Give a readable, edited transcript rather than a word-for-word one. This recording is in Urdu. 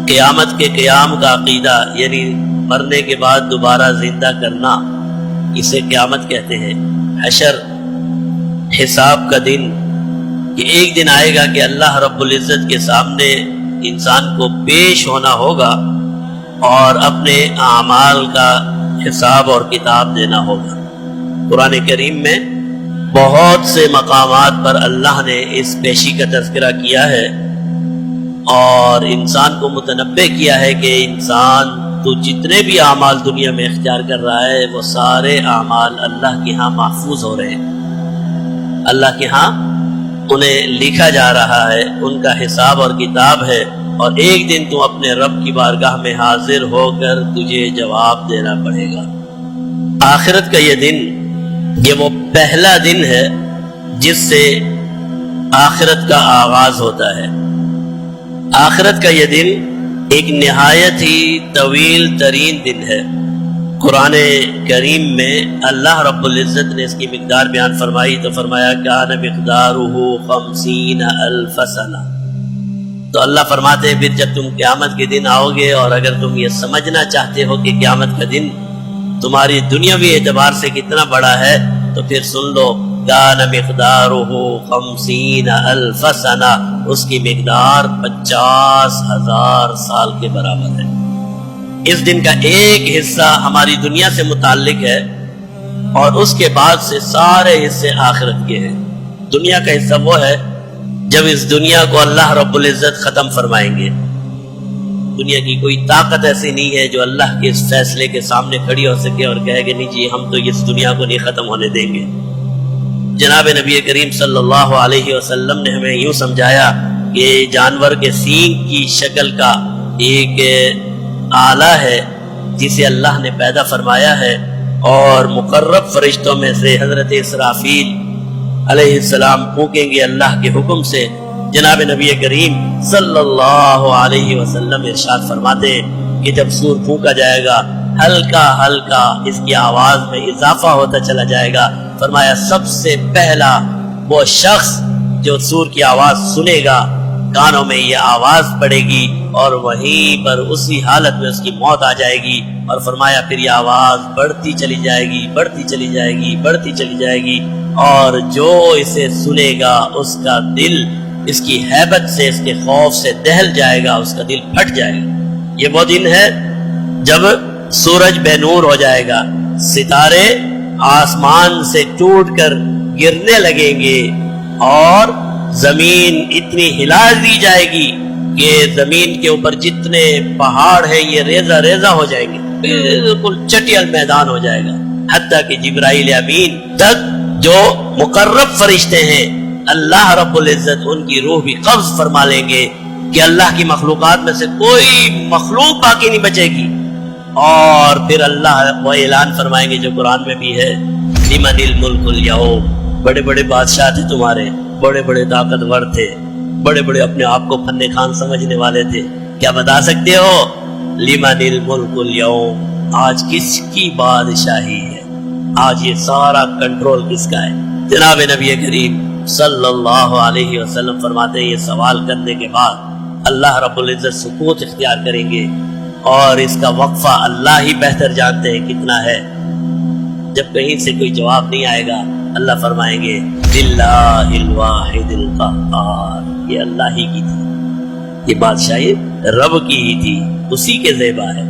قیامت کے قیام کا عقیدہ یعنی مرنے کے بعد دوبارہ زندہ کرنا، اسے قیامت کہتے ہیں۔ حشر، حساب کا دن، کہ ایک دن آئے گا کہ اللہ رب العزت کے سامنے انسان کو پیش ہونا ہوگا اور اپنے اعمال کا حساب اور کتاب دینا ہوگا۔ قرآن کریم میں بہت سے مقامات پر اللہ نے اس پیشی کا تذکرہ کیا ہے اور انسان کو متنبہ کیا ہے کہ انسان تو جتنے بھی اعمال دنیا میں اختیار کر رہا ہے وہ سارے اعمال اللہ کے ہاں محفوظ ہو رہے ہیں، اللہ کے ہاں انہیں لکھا جا رہا ہے، ان کا حساب اور کتاب ہے، اور ایک دن تو اپنے رب کی بارگاہ میں حاضر ہو کر تجھے جواب دینا پڑے گا۔ آخرت کا یہ دن، یہ وہ پہلا دن ہے جس سے آخرت کا آغاز ہوتا ہے۔ آخرت کا یہ دن ایک نہایت ہی طویل ترین دن ہے۔ قرآن کریم میں اللہ رب العزت نے اس کی مقدار بیان فرمائی تو فرمایا کان مقدارہ 50,000 سنہ۔ تو اللہ فرماتے ہیں پھر جب تم قیامت کے دن آؤ گے اور اگر تم یہ سمجھنا چاہتے ہو کہ قیامت کا دن تمہاری دنیاوی اعتبار سے کتنا بڑا ہے تو پھر سن لو، کان مقدارہ 50,000 سنہ، اس کی مقدار 50,000 سال کے برابر ہے۔ اس دن کا ایک حصہ ہماری دنیا سے متعلق ہے اور اس کے بعد سے سارے حصے آخرت کے ہیں۔ دنیا کا حصہ وہ ہے جب اس دنیا کو اللہ رب العزت ختم فرمائیں گے۔ دنیا کی کوئی طاقت ایسی نہیں ہے جو اللہ کے اس فیصلے کے سامنے کھڑی ہو سکے اور کہے کہ نہیں جی ہم تو اس دنیا کو نہیں ختم ہونے دیں گے۔ جناب نبی کریم صلی اللہ علیہ وسلم نے ہمیں یوں سمجھایا کہ جانور کے سینگ کی شکل کا ایک آلہ ہے جسے اللہ نے پیدا فرمایا ہے، اور مقرب فرشتوں میں سے حضرت اسرافیل علیہ السلام پھونکیں گے اللہ کے حکم سے۔ جناب نبی کریم صلی اللہ علیہ وسلم ارشاد فرماتے ہیں کہ جب سور پھونکا جائے گا ہلکا ہلکا اس کی آواز میں اضافہ ہوتا چلا جائے گا۔ فرمایا سب سے پہلا وہ شخص جو سور کی آواز سنے گا، کانوں میں یہ آواز پڑے گی اور وہیں پر اسی حالت میں اس کی موت آ جائے گی، اور فرمایا پھر یہ آواز بڑھتی چلی جائے گی، بڑھتی چلی جائے گی، بڑھتی چلی جائے گی، اور جو اسے سنے گا اس کا دل اس کی ہیبت سے، اس کے خوف سے دہل جائے گا، اس کا دل پھٹ جائے گا۔ یہ وہ دن ہے جب سورج بے نور ہو جائے گا، ستارے آسمان سے ٹوٹ کر گرنے لگیں گے اور زمین اتنی ہلا دی جائے گی کہ زمین کے اوپر جتنے پہاڑ ہیں یہ ریزہ ریزہ ہو جائیں گے، بالکل چٹیل میدان ہو جائے گا، حتیٰ کہ جبرائیل امین تک جو مقرب فرشتے ہیں اللہ رب العزت ان کی روح بھی قبض فرما لیں گے کہ اللہ کی مخلوقات میں سے کوئی مخلوق باقی نہیں بچے گی، اور پھر اللہ وہ اعلان فرمائیں گے جو قرآن میں بھی ہے لمن الملک اليوم، بڑے بڑے بادشاہ تھے تمہارے، بڑے بڑے طاقتور تھے، بڑے بڑے اپنے آپ کو فن خان سمجھنے والے تھے، کیا بتا سکتے ہو لمن الملک اليوم، آج کس کی بادشاہی ہے، آج یہ سارا کنٹرول کس کا ہے؟ جناب نبی کریم صلی اللہ علیہ وسلم فرماتے ہیں یہ سوال کرنے کے بعد اللہ رب العزت سکوت اختیار کریں گے اور اس کا وقفہ اللہ ہی بہتر جانتے ہیں کتنا ہے۔ جب کہیں سے کوئی جواب نہیں آئے گا اللہ فرمائیں گے للہ الواحد القہار، یہ اللہ ہی کی تھی، یہ بادشاہی رب کی ہی تھی، اسی کے زیبا ہے۔